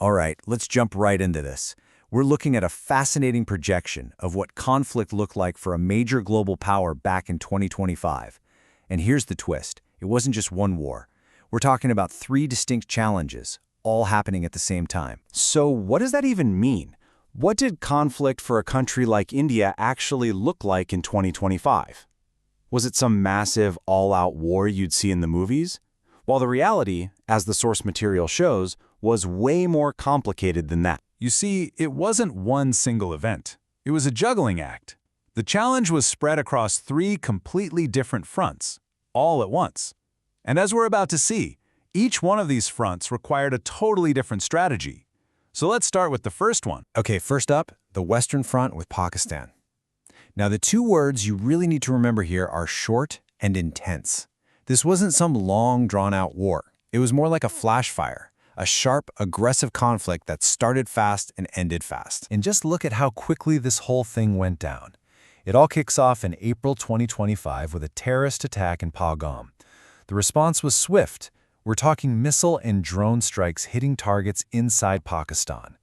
All right, let's jump right into this. We're looking at a fascinating projection of what conflict looked like for a major global power back in 2025. And here's the twist. It wasn't just one war. We're talking about three distinct challenges, all happening at the same time. So what does that even mean? What did conflict for a country like India actually look like in 2025? Was it some massive, all-out war you'd see in the movies? While the reality, as the source material shows, was way more complicated than that. You see, it wasn't one single event. It was a juggling act. The challenge was spread across three completely different fronts, all at once. And as we're about to see, each one of these fronts required a totally different strategy. So let's start with the first one. Okay, first up, the Western Front with Pakistan. Now, the two words you really need to remember here are short and intense. This wasn't some long, drawn-out war. It was more like a flash fire, a sharp, aggressive conflict that started fast and ended fast. And just look at how quickly this whole thing went down. It all kicks off in April 2025 with a terrorist attack in Pahalgam. The response was swift. We're talking missile and drone strikes hitting targets inside Pakistan.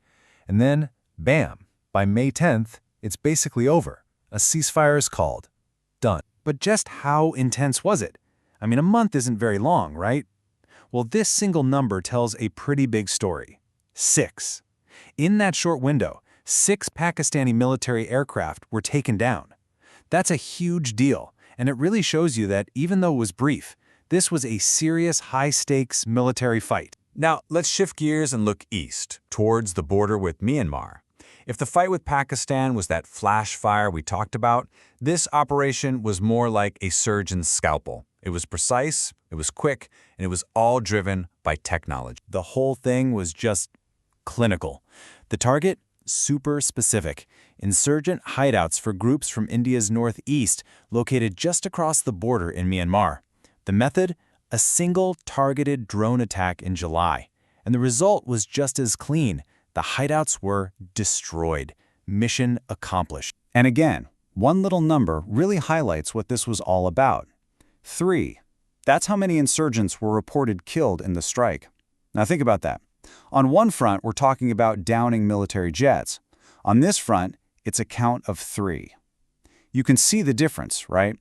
And then, bam, by May 10th, it's basically over. A ceasefire is called. Done. But just how intense was it? I mean, a month isn't very long, right? Well, this single number tells a pretty big story. 6. In that short window, 6 Pakistani military aircraft were taken down. That's a huge deal, and it really shows you that even though it was brief, this was a serious, high-stakes military fight. Now, let's shift gears and look east, towards the border with Myanmar. If the fight with Pakistan was that flash fire we talked about, this operation was more like a surgeon's scalpel. It was precise, it was quick, and it was all driven by technology. The whole thing was just clinical. The target? Super specific. Insurgent hideouts for groups from India's northeast, located just across the border in Myanmar. The method? A single targeted drone attack in July. And the result was just as clean. The hideouts were destroyed. Mission accomplished. And again, one little number really highlights what this was all about. 3. That's how many insurgents were reported killed in the strike. Now think about that. On one front, we're talking about downing military jets. On this front, it's a count of 3. You can see the difference, right?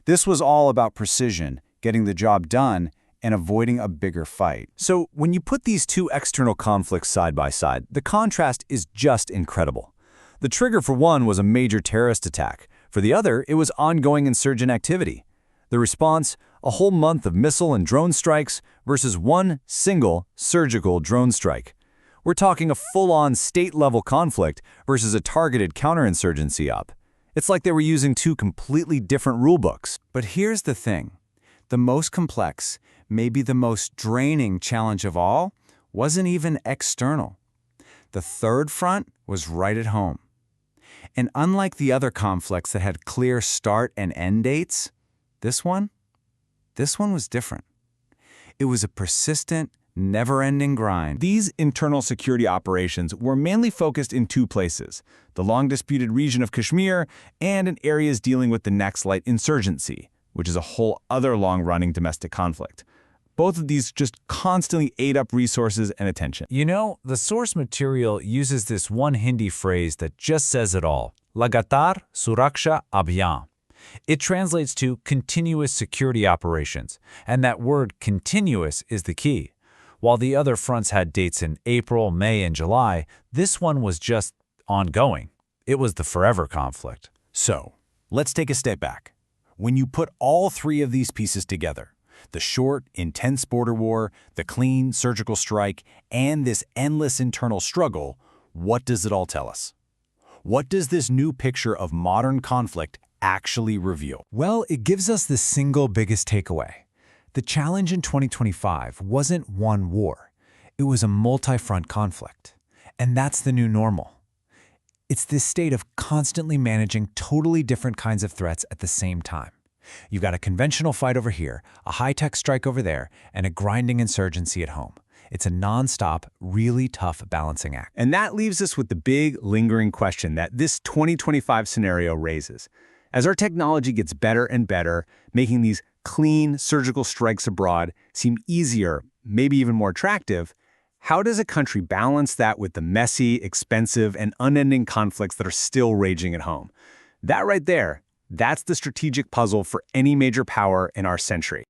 This was all about precision, getting the job done, and avoiding a bigger fight. So when you put these two external conflicts side by side, the contrast is just incredible. The trigger for one was a major terrorist attack. For the other, it was ongoing insurgent activity. The response, a whole month of missile and drone strikes versus one single surgical drone strike. We're talking a full-on state-level conflict versus a targeted counterinsurgency op. It's like they were using two completely different rulebooks. But here's the thing. The most complex, maybe the most draining challenge of all, wasn't even external. The third front was right at home. And unlike the other conflicts that had clear start and end dates, this one was different. It was a persistent, never-ending grind. These internal security operations were mainly focused in two places, the long-disputed region of Kashmir and in areas dealing with the Naxalite insurgency, which is a whole other long-running domestic conflict. Both of these just constantly ate up resources and attention. You know, the source material uses this one Hindi phrase that just says it all, Lagatar Suraksha Abhiyan. It translates to continuous security operations, and that word continuous is the key. While the other fronts had dates in April, May, and July, this one was just ongoing. It was the forever conflict. So, let's take a step back. When you put all three of these pieces together, the short, intense border war, the clean, surgical strike, and this endless internal struggle, what does it all tell us? What does this new picture of modern conflict actually reveal? Well, it gives us the single biggest takeaway. The challenge in 2025 wasn't one war. It was a multi-front conflict. And that's the new normal. It's this state of constantly managing totally different kinds of threats at the same time. You've got a conventional fight over here, a high-tech strike over there, and a grinding insurgency at home. It's a non-stop, really tough balancing act. And that leaves us with the big, lingering question that this 2025 scenario raises. As our technology gets better and better, making these clean, surgical strikes abroad seem easier, maybe even more attractive, How does a country balance that with the messy, expensive, and unending conflicts that are still raging at home? That right there, that's the strategic puzzle for any major power in our century.